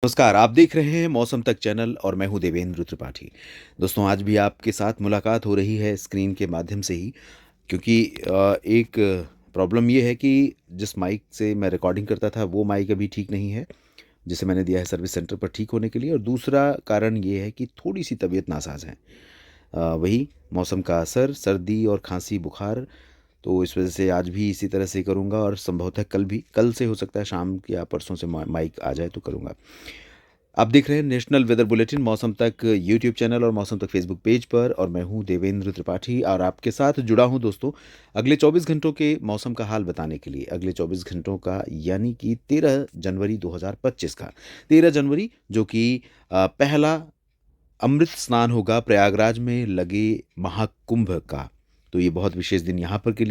नमस्कार, आप देख रहे हैं मौसम तक चैनल और मैं हूं देवेंद्र त्रिपाठी। दोस्तों, आज भी आपके साथ मुलाकात हो रही है स्क्रीन के माध्यम से ही क्योंकि एक प्रॉब्लम ये है कि जिस माइक से मैं रिकॉर्डिंग करता था वो माइक अभी ठीक नहीं है, जिसे मैंने दिया है सर्विस सेंटर पर ठीक होने के लिए। और दूसरा कारण ये है कि थोड़ी-सी तबीयत नासाज़ है। वही मौसम का असर, सर्दी और खाँसी, बुखार, तो इस वजह से आज भी इसी तरह से करूँगा और संभवतः कल से हो सकता है शाम या परसों से माइक आ जाए तो करूँगा। आप देख रहे हैं नेशनल वेदर बुलेटिन मौसम तक यूट्यूब चैनल और मौसम तक फेसबुक पेज पर, और मैं हूं देवेंद्र त्रिपाठी और आपके साथ जुड़ा हूं दोस्तों अगले 24 घंटों के मौसम का हाल बताने के लिए। अगले 24 घंटों का यानी कि 13 जनवरी 2025 का 13 जनवरी जो कि पहला अमृत स्नान होगा प्रयागराज में लगे महाकुंभ का। तो ये बहुत विशेष दिन यहाँ के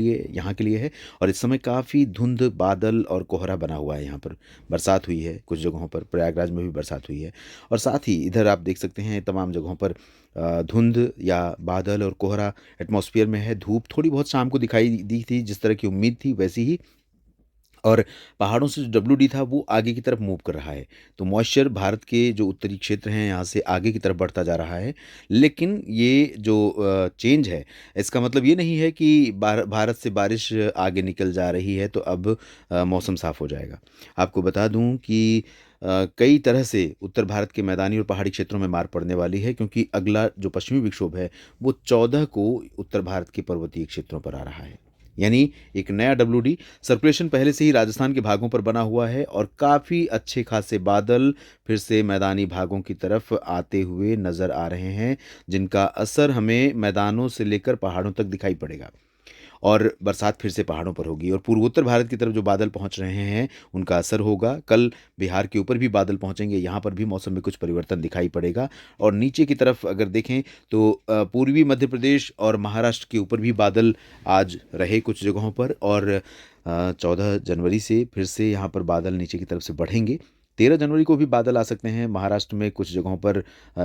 लिए है। और इस समय काफ़ी धुंध, बादल और कोहरा बना हुआ है। यहाँ पर बरसात हुई है, कुछ जगहों पर प्रयागराज में भी बरसात हुई है। और साथ ही इधर आप देख सकते हैं तमाम जगहों पर धुंध या बादल और कोहरा एटमॉस्फेयर में है। धूप थोड़ी बहुत शाम को दिखाई दी थी, जिस तरह की उम्मीद थी वैसी ही। और पहाड़ों से जो डब्ल्यूडी था वो आगे की तरफ मूव कर रहा है। तो मॉइस्चर भारत के जो उत्तरी क्षेत्र हैं यहाँ से आगे की तरफ बढ़ता जा रहा है। लेकिन ये जो चेंज है, इसका मतलब ये नहीं है कि भारत से बारिश आगे निकल जा रही है तो अब मौसम साफ हो जाएगा। आपको बता दूं कि कई तरह से उत्तर भारत के मैदानी और पहाड़ी क्षेत्रों में मार पड़ने वाली है, क्योंकि अगला जो पश्चिमी विक्षोभ है वो 14 को उत्तर भारत के पर्वतीय क्षेत्रों पर आ रहा है। यानी एक नया डब्ल्यूडी सर्कुलेशन पहले से ही राजस्थान के भागों पर बना हुआ है और काफ़ी अच्छे खासे बादल फिर से मैदानी भागों की तरफ आते हुए नज़र आ रहे हैं, जिनका असर हमें मैदानों से लेकर पहाड़ों तक दिखाई पड़ेगा। और बरसात फिर से पहाड़ों पर होगी और पूर्वोत्तर भारत की तरफ जो बादल पहुंच रहे हैं उनका असर होगा। कल बिहार के ऊपर भी बादल पहुंचेंगे, यहाँ पर भी मौसम में कुछ परिवर्तन दिखाई पड़ेगा। और नीचे की तरफ अगर देखें तो पूर्वी मध्य प्रदेश और महाराष्ट्र के ऊपर भी बादल आज रहे कुछ जगहों पर। और 14 जनवरी से फिर से यहाँ पर बादल नीचे की तरफ से बढ़ेंगे। 13 जनवरी को भी बादल आ सकते हैं महाराष्ट्र में कुछ जगहों पर,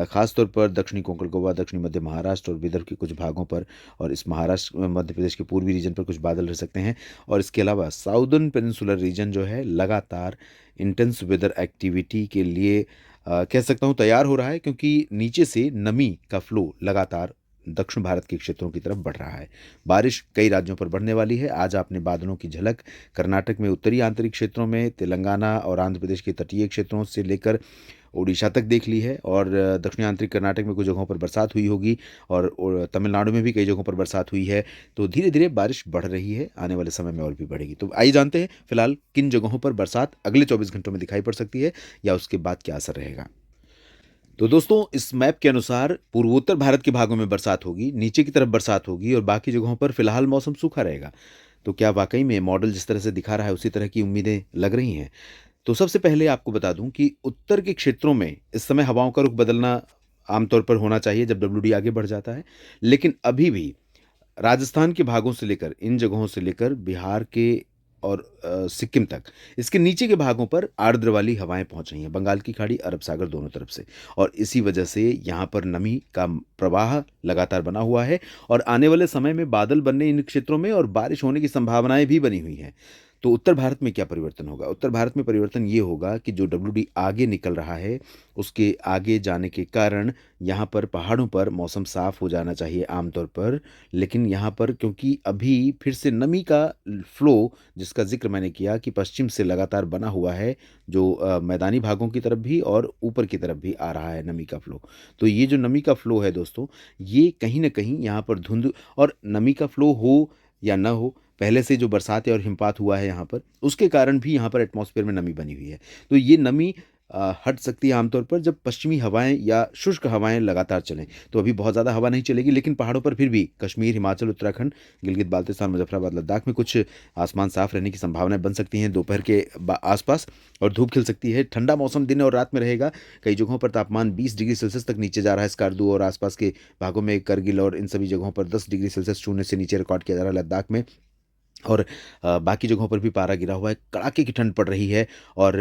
खासतौर पर दक्षिणी कोंकण गोवा, दक्षिणी मध्य महाराष्ट्र और विदर्भ के कुछ भागों पर। और इस महाराष्ट्र मध्य प्रदेश के पूर्वी रीजन पर कुछ बादल रह सकते हैं। और इसके अलावा साउदर्न पेनिनसुलर रीजन जो है लगातार इंटेंस वेदर एक्टिविटी के लिए कह सकता हूँ तैयार हो रहा है, क्योंकि नीचे से नमी का फ्लो लगातार दक्षिण भारत के क्षेत्रों की तरफ बढ़ रहा है। बारिश कई राज्यों पर बढ़ने वाली है। आज आपने बादलों की झलक कर्नाटक में उत्तरी आंतरिक क्षेत्रों में, तेलंगाना और आंध्र प्रदेश के तटीय क्षेत्रों से लेकर ओडिशा तक देख ली है। और दक्षिणी आंतरिक कर्नाटक में कुछ जगहों पर बरसात हुई होगी और तमिलनाडु में भी कई जगहों पर बरसात हुई है। तो धीरे धीरे बारिश बढ़ रही है, आने वाले समय में और भी बढ़ेगी। तो आइए जानते हैं फिलहाल किन जगहों पर बरसात अगले 24 घंटों में दिखाई पड़ सकती है या उसके बाद क्या असर रहेगा। तो दोस्तों, इस मैप के अनुसार पूर्वोत्तर भारत के भागों में बरसात होगी, नीचे की तरफ बरसात होगी और बाकी जगहों पर फिलहाल मौसम सूखा रहेगा। तो क्या वाकई में मॉडल जिस तरह से दिखा रहा है उसी तरह की उम्मीदें लग रही हैं? तो सबसे पहले आपको बता दूं कि उत्तर के क्षेत्रों में इस समय हवाओं का रुख बदलना आमतौर पर होना चाहिए जब डब्ल्यूडी आगे बढ़ जाता है। लेकिन अभी भी राजस्थान के भागों से लेकर, इन जगहों से लेकर बिहार के और सिक्किम तक, इसके नीचे के भागों पर आर्द्र वाली हवाएं पहुंच रही हैं, बंगाल की खाड़ी, अरब सागर दोनों तरफ से। और इसी वजह से यहाँ पर नमी का प्रवाह लगातार बना हुआ है और आने वाले समय में बादल बनने इन क्षेत्रों में और बारिश होने की संभावनाएं भी बनी हुई हैं। तो उत्तर भारत में क्या परिवर्तन होगा? उत्तर भारत में परिवर्तन ये होगा कि जो डब्ल्यूडी आगे निकल रहा है उसके आगे जाने के कारण यहाँ पर पहाड़ों पर मौसम साफ हो जाना चाहिए आमतौर पर। लेकिन यहाँ पर क्योंकि अभी फिर से नमी का फ्लो, जिसका जिक्र मैंने किया कि पश्चिम से लगातार बना हुआ है, जो मैदानी भागों की तरफ भी और ऊपर की तरफ भी आ रहा है नमी का फ्लो। तो ये जो नमी का फ्लो है दोस्तों, ये कहीं ना कहीं यहाँ पर धुंध और नमी का फ्लो हो या ना हो, पहले से जो बरसात और हिमपात हुआ है यहाँ पर, उसके कारण भी यहाँ पर एटमॉस्फेयर में नमी बनी हुई है। तो ये नमी हट सकती है आमतौर पर जब पश्चिमी हवाएं या शुष्क हवाएं लगातार चलें। तो अभी बहुत ज़्यादा हवा नहीं चलेगी, लेकिन पहाड़ों पर फिर भी कश्मीर, हिमाचल, उत्तराखंड, गिलगित बाल्तिस्तान, मुजफ्फराबाद, लद्दाख में कुछ आसमान साफ रहने की संभावनाएं बन सकती हैं दोपहर के आसपास। और धूप खिल सकती है। ठंडा मौसम दिन और रात में रहेगा। कई जगहों पर तापमान 20 डिग्री सेल्सियस तक नीचे जा रहा है। स्कार्दू और आसपास के भागों में, करगिल और इन सभी जगहों पर 10 डिग्री सेल्सियस शून्य से नीचे रिकॉर्ड किया जा रहा है लद्दाख में। और बाकी जगहों पर भी पारा गिरा हुआ है, कड़ाके की ठंड पड़ रही है। और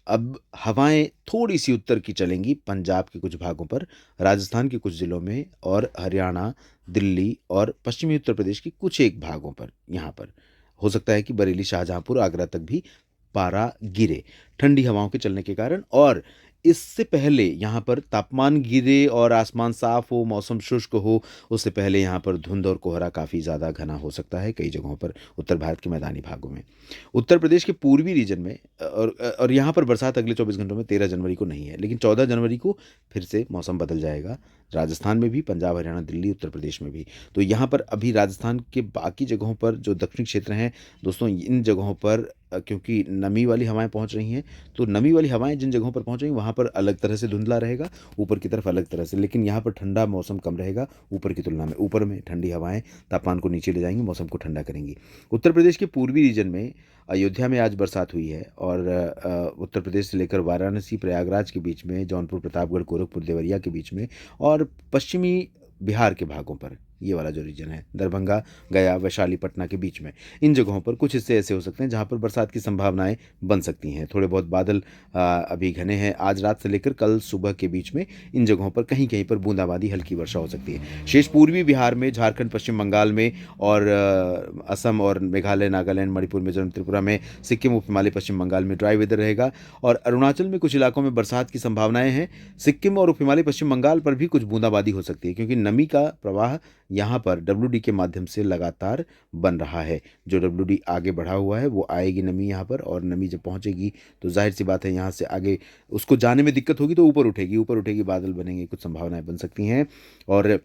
अब हवाएं थोड़ी सी उत्तर की चलेंगी पंजाब के कुछ भागों पर, राजस्थान के कुछ ज़िलों में और हरियाणा, दिल्ली और पश्चिमी उत्तर प्रदेश के कुछ एक भागों पर। यहाँ पर हो सकता है कि बरेली, शाहजहांपुर, आगरा तक भी पारा गिरे ठंडी हवाओं के चलने के कारण। और इससे पहले यहाँ पर तापमान गिरे और आसमान साफ हो, मौसम शुष्क हो, उससे पहले यहाँ पर धुंध और कोहरा काफ़ी ज़्यादा घना हो सकता है कई जगहों पर उत्तर भारत के मैदानी भागों में। उत्तर प्रदेश के पूर्वी रीजन में और यहाँ पर बरसात अगले 24 घंटों में 13 जनवरी को नहीं है, लेकिन 14 जनवरी को फिर से मौसम बदल जाएगा। राजस्थान में भी, पंजाब, हरियाणा, दिल्ली, उत्तर प्रदेश में भी। तो यहाँ पर अभी राजस्थान के बाकी जगहों पर जो दक्षिणी क्षेत्र हैं दोस्तों, इन जगहों पर क्योंकि नमी वाली हवाएं पहुंच रही हैं, तो नमी वाली हवाएं जिन जगहों पर पहुंच रही हैं वहाँ पर अलग तरह से धुंधला रहेगा, ऊपर की तरफ अलग तरह से। लेकिन यहाँ पर ठंडा मौसम कम रहेगा ऊपर की तुलना में। ऊपर में ठंडी हवाएं तापमान को नीचे ले जाएंगी, मौसम को ठंडा करेंगी। उत्तर प्रदेश के पूर्वी रीजन में अयोध्या में आज बरसात हुई है और उत्तर प्रदेश से लेकर वाराणसी, प्रयागराज के बीच में, जौनपुर, प्रतापगढ़, गोरखपुर, देवरिया के बीच में और पश्चिमी बिहार के भागों पर, ये वाला जो रीजन है, दरभंगा, गया, वैशाली, पटना के बीच में, इन जगहों पर कुछ हिस्से ऐसे हो सकते हैं जहां पर बरसात की संभावनाएं बन सकती हैं। थोड़े बहुत बादल अभी घने हैं। आज रात से लेकर कल सुबह के बीच में इन जगहों पर कहीं कहीं पर बूंदाबांदी, हल्की वर्षा हो सकती है। शेष पूर्वी बिहार में, झारखंड, पश्चिम बंगाल में और असम और मेघालय, नागालैंड, मणिपुर, मिजोरम, त्रिपुरा में, सिक्किम, उप हिमालय, पश्चिम बंगाल में ड्राई वेदर रहेगा और अरुणाचल में कुछ इलाकों में बरसात की संभावनाएं हैं। सिक्किम और उप हिमालय, पश्चिम बंगाल पर भी कुछ बूंदाबांदी हो सकती है क्योंकि नमी का प्रवाह यहाँ पर WD के माध्यम से लगातार बन रहा है। जो WD आगे बढ़ा हुआ है वो आएगी नमी यहाँ पर, और नमी जब पहुँचेगी तो जाहिर सी बात है यहाँ से आगे उसको जाने में दिक्कत होगी, तो ऊपर उठेगी, ऊपर उठेगी, बादल बनेंगे, कुछ संभावनाएं बन सकती हैं। और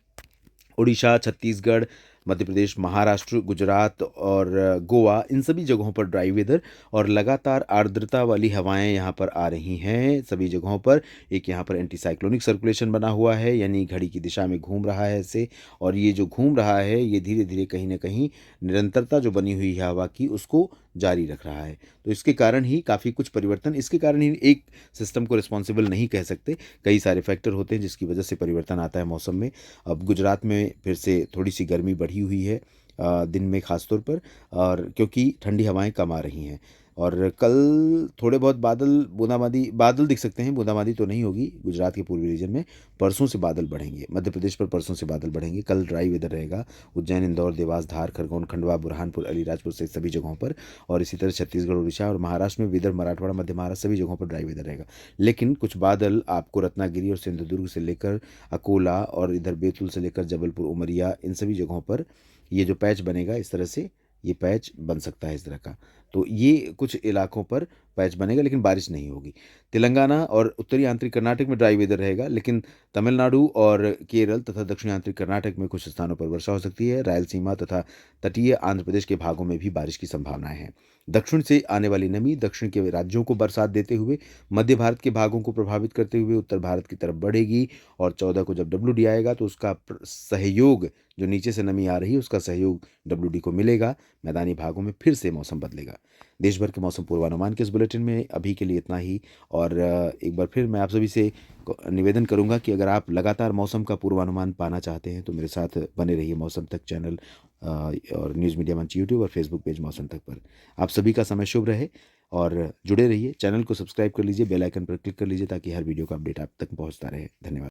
उड़ीसा, छत्तीसगढ़, मध्य प्रदेश, महाराष्ट्र, गुजरात और गोवा, इन सभी जगहों पर ड्राई वेदर और लगातार आर्द्रता वाली हवाएं यहाँ पर आ रही हैं सभी जगहों पर। एक यहाँ पर एंटी साइक्लोनिक सर्कुलेशन बना हुआ है, यानी घड़ी की दिशा में घूम रहा है ऐसे, और ये जो घूम रहा है ये धीरे धीरे कहीं ना कहीं निरंतरता जो बनी हुई है हवा की उसको जारी रख रहा है। तो इसके कारण ही काफ़ी कुछ परिवर्तन, इसके कारण ही एक सिस्टम को रिस्पॉन्सिबल नहीं कह सकते, कई सारे फैक्टर होते हैं जिसकी वजह से परिवर्तन आता है मौसम में। अब गुजरात में फिर से थोड़ी सी गर्मी बढ़ी हुई है दिन में ख़ास तौर पर, और क्योंकि ठंडी हवाएं कम आ रही हैं। और कल थोड़े बहुत बादल, बूंदाबांदी, बादल दिख सकते हैं, बूंदाबांदी तो नहीं होगी गुजरात के पूर्वी रीजन में। परसों से बादल बढ़ेंगे, मध्य प्रदेश पर परसों से बादल बढ़ेंगे। कल ड्राई वेदर रहेगा उज्जैन, इंदौर, देवास, धार, खरगोन, खंडवा, बुरहानपुर, अलीराजपुर से सभी जगहों पर, और इसी तरह छत्तीसगढ़, उड़ीसा और महाराष्ट्र में, विदर्भ, मराठवाड़ा, मध्य महाराष्ट्र सभी जगहों पर ड्राई वेदर रहेगा। लेकिन कुछ बादल आपको रत्नागिरी और सिंधुदुर्ग से लेकर अकोला और इधर बैतूल से लेकर जबलपुर, उमरिया, इन सभी जगहों पर ये जो पैच बनेगा, इस तरह से ये पैच बन सकता है इस तरह का। तो ये कुछ इलाकों पर पैच बनेगा लेकिन बारिश नहीं होगी। तेलंगाना और उत्तरी आंतरिक कर्नाटक में ड्राई वेदर रहेगा, लेकिन तमिलनाडु और केरल तथा दक्षिणी आंतरिक कर्नाटक में कुछ स्थानों पर वर्षा हो सकती है। रायलसीमा तथा तटीय आंध्र प्रदेश के भागों में भी बारिश की संभावनाएं हैं। दक्षिण से आने वाली नमी दक्षिण के राज्यों को बरसात देते हुए मध्य भारत के भागों को प्रभावित करते हुए उत्तर भारत की तरफ बढ़ेगी, और 14 को जब WD आएगा तो उसका सहयोग, जो नीचे से नमी आ रही है उसका सहयोग WD को मिलेगा। मैदानी भागों में फिर से मौसम बदलेगा। देश भर के मौसम पूर्वानुमान के इस बुलेटिन में अभी के लिए इतना ही। और एक बार फिर मैं आप सभी से निवेदन करूंगा कि अगर आप लगातार मौसम का पूर्वानुमान पाना चाहते हैं तो मेरे साथ बने रहिए मौसम तक चैनल और न्यूज़ मीडिया मंच यूट्यूब और फेसबुक पेज मौसम तक पर। आप सभी का समय शुभ रहे और जुड़े रहिए। चैनल को सब्सक्राइब कर लीजिए, बेल आइकन पर क्लिक कर लीजिए ताकि हर वीडियो का अपडेट आप तक पहुंचता रहे। धन्यवाद।